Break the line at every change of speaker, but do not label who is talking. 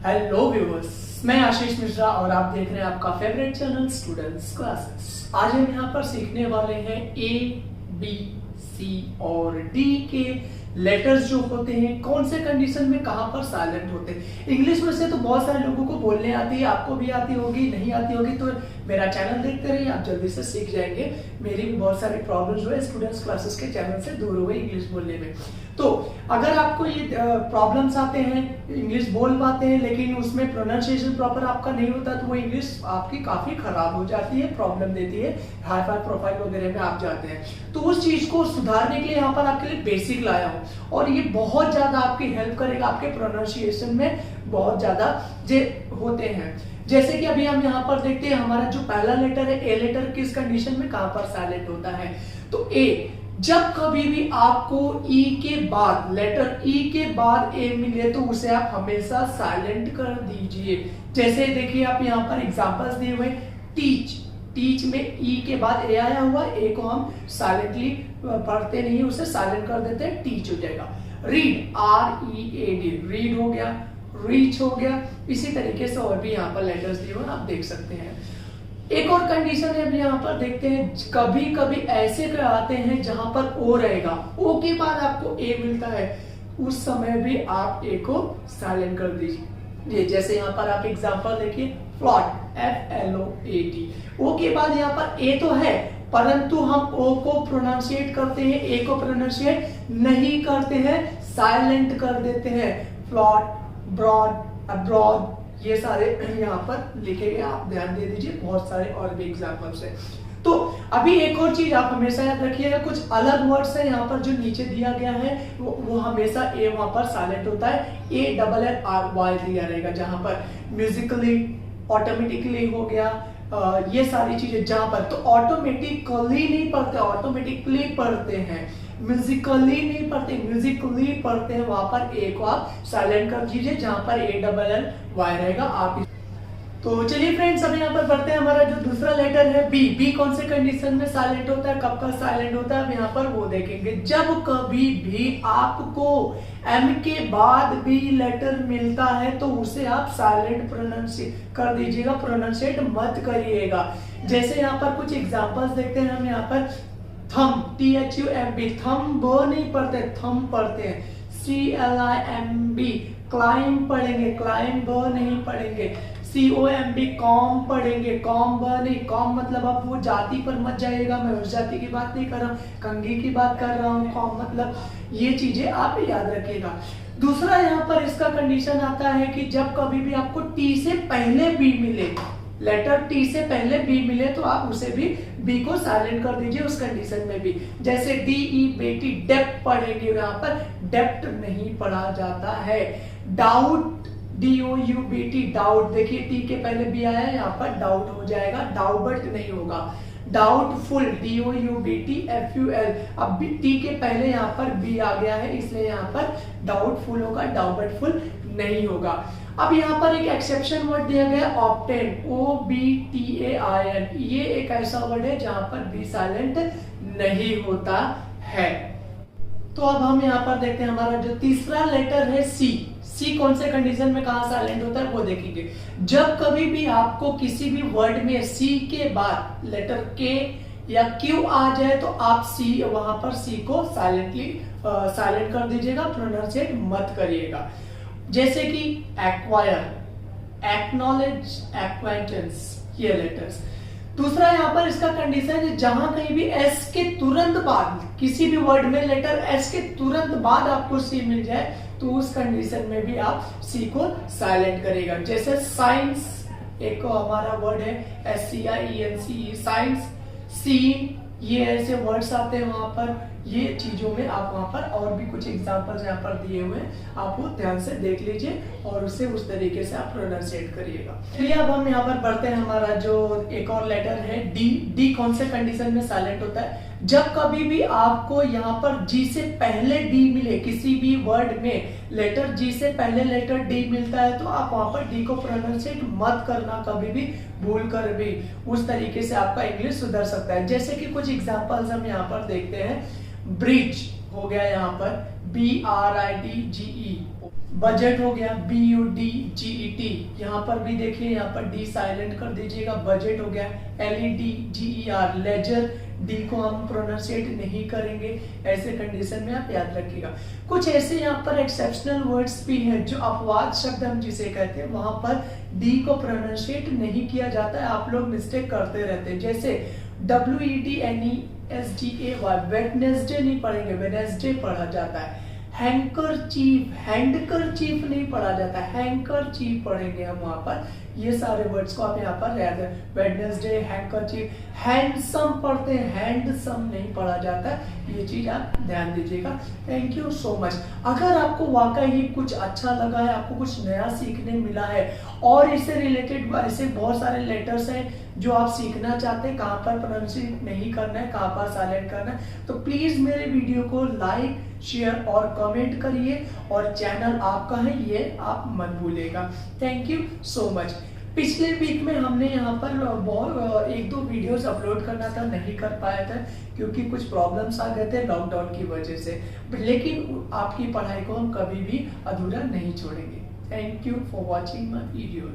Hello viewers, मैं आशीष मिश्रा और आप देख रहे हैं आपका फेवरेट चैनल स्टूडेंट्स क्लासेस। आज हम यहाँ पर सीखने वाले हैं ए, बी, सी और डी के लेटर्स जो होते हैं कौन से कंडीशन में कहां पर साइलेंट होते हैं। इंग्लिश में से तो बहुत सारे लोगों को बोलने आती है, आपको भी आती होगी, नहीं आती होगी तो मेरा चैनल देखते रहिए, आप जल्दी से सीख जाएंगे। मेरी भी बहुत सारी प्रॉब्लम्स हुए स्टूडेंट्स क्लासेस के चैनल से दूर हो गई इंग्लिश बोलने में। तो अगर आपको ये प्रॉब्लम्स आते हैं, इंग्लिश बोल पाते हैं लेकिन उसमें प्रोनाउंसिएशन प्रॉपर आपका नहीं होता, तो वो इंग्लिश आपकी काफी खराब हो जाती है, प्रॉब्लम देती है, हाई फाई प्रोफाइल वगैरह में आप जाते हैं। तो उस चीज को सुधारने के लिए यहाँ पर आपके लिए बेसिक लाया हूँ और ये बहुत ज्यादा आपकी हेल्प करेगा, आपके प्रोनाउंसिएशन में बहुत ज्यादा जे होते हैं। जैसे कि अभी हम यहाँ पर देखते हैं हमारा जो पहला लेटर है ए लेटर, किस कंडीशन में कहां पर साइलेंट होता है। तो ए, जब कभी भी आपको ई के बाद लेटर ई के बाद ए मिले तो उसे आप हमेशा साइलेंट कर दीजिए। जैसे देखिए आप यहाँ पर एग्जांपल्स दिए हुए, टीच, टीच में ई के बाद ए आया हुआ, ए को हम साइलेंटली पढ़ते नहीं, उसे साइलेंट कर देते हैं, टीच हो जाएगा। रीड, READ, रीड हो गया, रीच हो गया। इसी तरीके से और भी यहाँ पर लेटर्स दिए हुए आप देख सकते हैं। एक और कंडीशन है, अब यहाँ पर देखते हैं, कभी कभी ऐसे आते हैं जहां पर ओ रहेगा, ओ के बाद आपको ए मिलता है, उस समय भी आप ए को साइलेंट कर दीजिए। जैसे यहाँ पर आप एग्जांपल देखिए, फ्लॉट, FLOAT, ओ के बाद यहाँ पर ए तो है परंतु हम ओ को प्रोनाउंसिएट करते हैं, ए को प्रोनाउंसिएट नहीं करते हैं, साइलेंट कर देते हैं। फ्लॉट, ब्रॉड, अब्रॉड, ये सारे यहाँ पर लिखे गए, आप ध्यान दे दीजिए। बहुत सारे और भी एग्जांपल्स हैं। तो अभी एक और चीज आप हमेशा याद रखिएगा, कुछ अलग वर्ड्स है यहाँ पर जो नीचे दिया गया है, वो हमेशा ए वहां पर साइलेंट होता है, ALLRY दिया रहेगा। जहां पर म्यूजिकली, ऑटोमेटिकली हो गया, ये सारी चीजें जहां पर, तो ऑटोमेटिकली नहीं पढ़ते, ऑटोमेटिकली पढ़ते हैं, म्यूजिकली नहीं पढ़ते, म्यूजिकली पढ़ते हैं, वहां पर ए को आप साइलेंट कर दीजिए, जहां पर ALLY रहेगा। आप तो चलिए फ्रेंड्स, अब यहाँ पर पढ़ते हैं हमारा जो दूसरा लेटर है बी। बी कौन से कंडीशन में साइलेंट होता है, कब का साइलेंट होता है, अब यहाँ पर वो देखेंगे। जब कभी भी आपको एम के बाद बी लेटर मिलता है तो उसे आप साइलेंट प्रोनाउंसिएट कर दीजिएगा, प्रोनाउंसिएट मत करिएगा। जैसे यहाँ पर कुछ एग्जांपल्स देखते हैं हम। यहाँ पर थम, THUMB, थम ब नहीं पढ़ते, थम पढ़ते हैं, CLIMB, क्लाइम पढ़ेंगे, क्लाइम ब नहीं पढ़ेंगे। COMB, कॉम पढ़ेंगे, कॉम ब नहीं, कॉम मतलब आप वो जाति पर मत जाइएगा, मैं उस जाति की बात नहीं कर रहा हूँ, कंघी की बात कर रहा हूँ। कॉम मतलब ये चीजें आप याद रखिएगा। दूसरा यहाँ पर इसका कंडीशन आता है कि जब कभी भी आपको टी से पहले बी मिले, लेटर टी से पहले बी मिले तो आप उसे भी बी को साइलेंट कर दीजिए उस कंडीशन में भी। जैसे DE, बेटी, डेप्थ पढ़ेंगे, यहाँ पर डेप्थ नहीं पढ़ा जाता है। डाउट, DOUBT, डाउट, देखिए टी के पहले बी आया है, यहाँ पर डाउट हो जाएगा, डाउबट नहीं होगा। डाउटफुल, DOUBT FUL, अब भी टी के पहले यहाँ पर बी आ गया है इसलिए यहाँ पर डाउटफुल होगा, डाउबटफुल नहीं होगा। अब यहाँ पर एक एक्सेप्शन वर्ड दिया गया, ऑब्टेन, OBTAIN, ये एक ऐसा वर्ड है जहां पर बी साइलेंट नहीं होता है। तो अब हम यहाँ पर देखते हैं हमारा जो तीसरा लेटर है सी। सी कौन से कंडीशन में कहा साइलेंट होता है वो देखेंगे। जब कभी भी आपको किसी भी वर्ड में सी के बाद लेटर के या क्यू आ जाए तो आप सी, वहां पर सी को साइलेंट कर दीजिएगा, प्रोनाउंसिएट मत करिएगा। जैसे कि एक्वायर, एक्नॉलेज, एक्वाइंटेंस, ये लेटर्स। दूसरा यहाँ पर इसका कंडीशन है, जहां कहीं भी एस के तुरंत बाद, किसी भी वर्ड में लेटर एस के तुरंत बाद आपको सी मिल जाए तो उस कंडीशन में भी आप सी को साइलेंट करेगा। जैसे साइंस, एक हमारा वर्ड है SCIENCE, साइंस, सीन, ये ऐसे वर्ड्स आते हैं वहां पर, ये चीजों में आप वहां पर और भी कुछ एग्जांपल्स यहाँ पर दिए हुए हैं, आप वो ध्यान से देख लीजिए और उसे उस तरीके से आप प्रोनाउंसिएट करिएगा। चलिए अब हम यहाँ पर पढ़ते हैं हमारा जो एक और लेटर है डी। डी कौन से कंडीशन में साइलेंट होता है, जब कभी भी आपको यहाँ पर जी से पहले डी मिले, किसी भी वर्ड में लेटर जी से पहले लेटर डी मिलता है तो आप वहां पर डी को प्रोनाउंसिएट मत करना कभी भी, भूल कर भी, उस तरीके से आपका इंग्लिश सुधर सकता है। जैसे कि कुछ एग्जांपल्स हम यहाँ पर देखते हैं। ब्रिज हो गया यहाँ पर, BRIDGE, बजट हो गया, BUDGET, यहाँ पर भी देखिए, यहाँ पर डी साइलेंट कर दीजिएगा, बजट हो गया। LEDGER, लेजर, डी को हम प्रोनाउंसिएट नहीं करेंगे, ऐसे कंडीशन में आप याद रखिएगा। कुछ ऐसे यहाँ पर एक्सेप्शनल वर्ड्स भी हैं जो अपवाद शब्द हम जिसे कहते हैं, वहां पर डी को प्रोनाउंसिएट नहीं किया जाता है, आप लोग मिस्टेक करते रहते हैं। जैसे WEDNESDAY, वेडनेसडे नहीं पढ़ेंगे, वेडनेसडे पढ़ा जाता है। हैंकरचीफ, हैंडकरचीफ नहीं पढ़ा जाता, हैंकरचीफ पढ़ेंगे हम वहां पर। ये सारे वर्ड्स को आप यहाँ पर याद है, वेडनेसडे, हैंकरचीफ। हैंडसम पढ़ते हैं, हैंडसम नहीं पढ़ा जाता, ये चीज आप ध्यान दीजिएगा। Thank you so much. अगर आपको वाकई ही कुछ अच्छा लगा है, आपको कुछ नया सीखने मिला है और इससे रिलेटेड ऐसे बहुत सारे लेटर्स हैं जो आप सीखना चाहते हैं, कहाँ पर प्रोनाउंसिएट नहीं करना है, कहाँ पर साइलेंट करना है, तो प्लीज मेरे वीडियो को लाइक, शेयर और कमेंट करिए, और चैनल आपका है ये आप मत भूलिएगा। Thank you so much. पिछले वीक में हमने यहाँ पर बहुत 1-2 वीडियोस अपलोड करना था, नहीं कर पाया था क्योंकि कुछ प्रॉब्लम्स आ गए थे लॉकडाउन की वजह से, लेकिन आपकी पढ़ाई को हम कभी भी अधूरा नहीं छोड़ेंगे। Thank you for watching my videos.